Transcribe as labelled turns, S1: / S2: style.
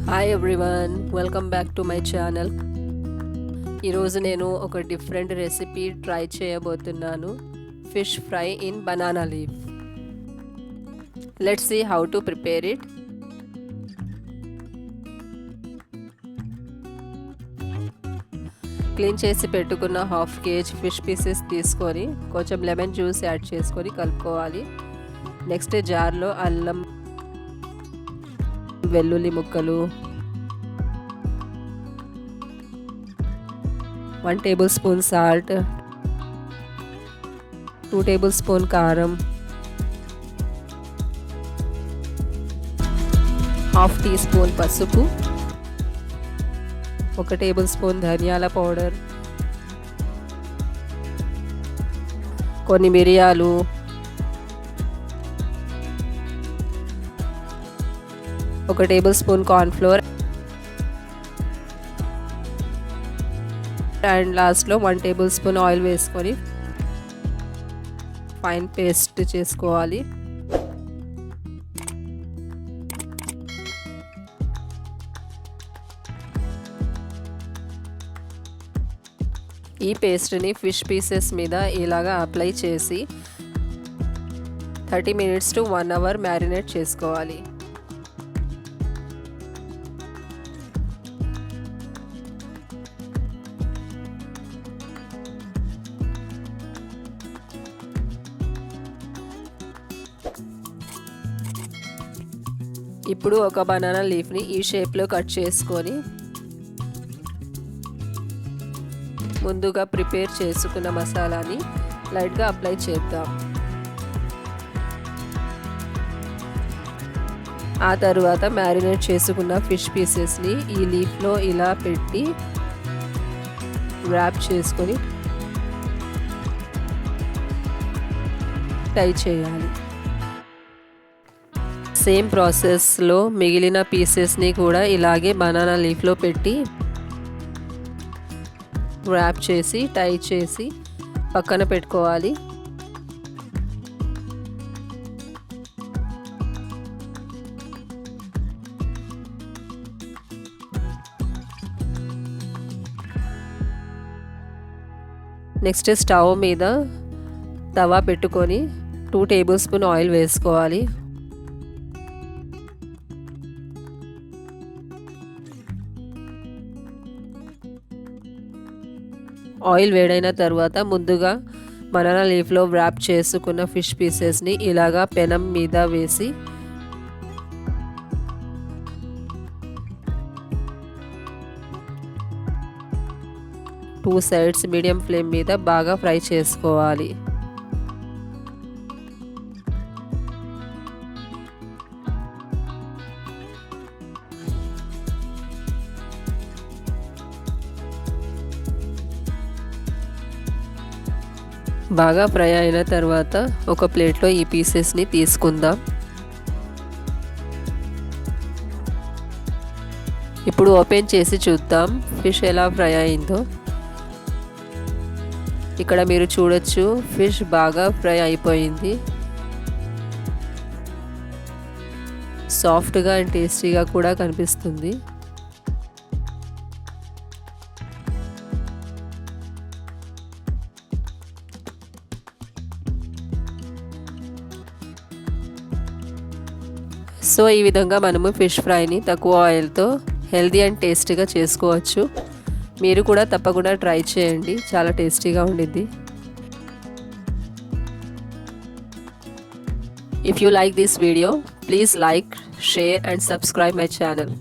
S1: Hi everyone, welcome back to my channel. ఈరోజు నేను ఒక డిఫరెంట్ రెసిపీ ట్రై చేయబోతున్నాను. Fish fry in banana leaf. Let's see how to prepare it. Clean చేసి పెట్టుకున్న half KG fish pieces తీసుకొని కొంచెం lemon juice add చేసుకొని కలుపుకోవాలి. నెక్స్ట్ జార్లో అల్లం, వెల్లుల్లి ముక్కలు, 1 table spoon salt, 2 table spoon కారం, హాఫ్ టీ స్పూన్ పసుపు, 1 టేబుల్ స్పూన్ ధనియాల పౌడర్, కొన్ని మిరియాలు, 1 టేబుల్ స్పూన్ కార్న్ఫ్లోర్ అండ్ లాస్ట్లో 1 టేబుల్ స్పూన్ ఆయిల్ వేసుకొని ఫైన్ పేస్ట్ చేసుకోవాలి. ఈ పేస్ట్ని ఫిష్ పీసెస్ మీద ఇలాగా అప్లై చేసి 30 మినిట్స్ టు 1 అవర్ మ్యారినేట్ చేసుకోవాలి. ఇప్పుడు ఒక బనానా లీఫ్ని ఈ షేప్లో కట్ చేసుకొని ముందుగా ప్రిపేర్ చేసుకున్న మసాలాని లైట్గా అప్లై చేద్దాం. ఆ తర్వాత మ్యారినేట్ చేసుకున్న ఫిష్ పీసెస్ని ఈ లీఫ్లో ఇలా పెట్టి ర్యాప్ చేసుకొని టై చేయాలి. సేమ్ ప్రాసెస్లో మిగిలిన పీసెస్ని కూడా ఇలాగే బనానా లీఫ్లో పెట్టి ర్యాప్ చేసి టై చేసి పక్కన పెట్టుకోవాలి. నెక్స్ట్ స్టవ్ మీద తవా పెట్టుకొని 2 టేబుల్ స్పూన్ ఆయిల్ వేసుకోవాలి. ఆయిల్ వేడైన తర్వాత ముందుగా బనానా లీఫ్లో ర్యాప్ చేసుకున్న ఫిష్ పీసెస్ని ఇలాగా పెనం మీద వేసి టూ సైడ్స్ మీడియం ఫ్లేమ్ మీద బాగా ఫ్రై చేసుకోవాలి. బాగా ఫ్రై అయిన తర్వాత ఒక ప్లేట్లో ఈ పీసెస్ని తీసుకుందాం. ఇప్పుడు ఓపెన్ చేసి చూద్దాం ఫిష్ ఎలా ఫ్రై అయిందో. ఇక్కడ మీరు చూడొచ్చు, ఫిష్ బాగా ఫ్రై అయిపోయింది. సాఫ్ట్గా అండ్ టేస్టీగా కూడా కనిపిస్తుంది. సో ఈ విధంగా మనము ఫిష్ ఫ్రైని తక్కువ ఆయిల్తో హెల్దీ అండ్ టేస్టీగా చేసుకోవచ్చు. మీరు కూడా తప్పకుండా ట్రై చేయండి, చాలా టేస్టీగా ఉండిద్ది. If you like this video, please like, share and subscribe my channel.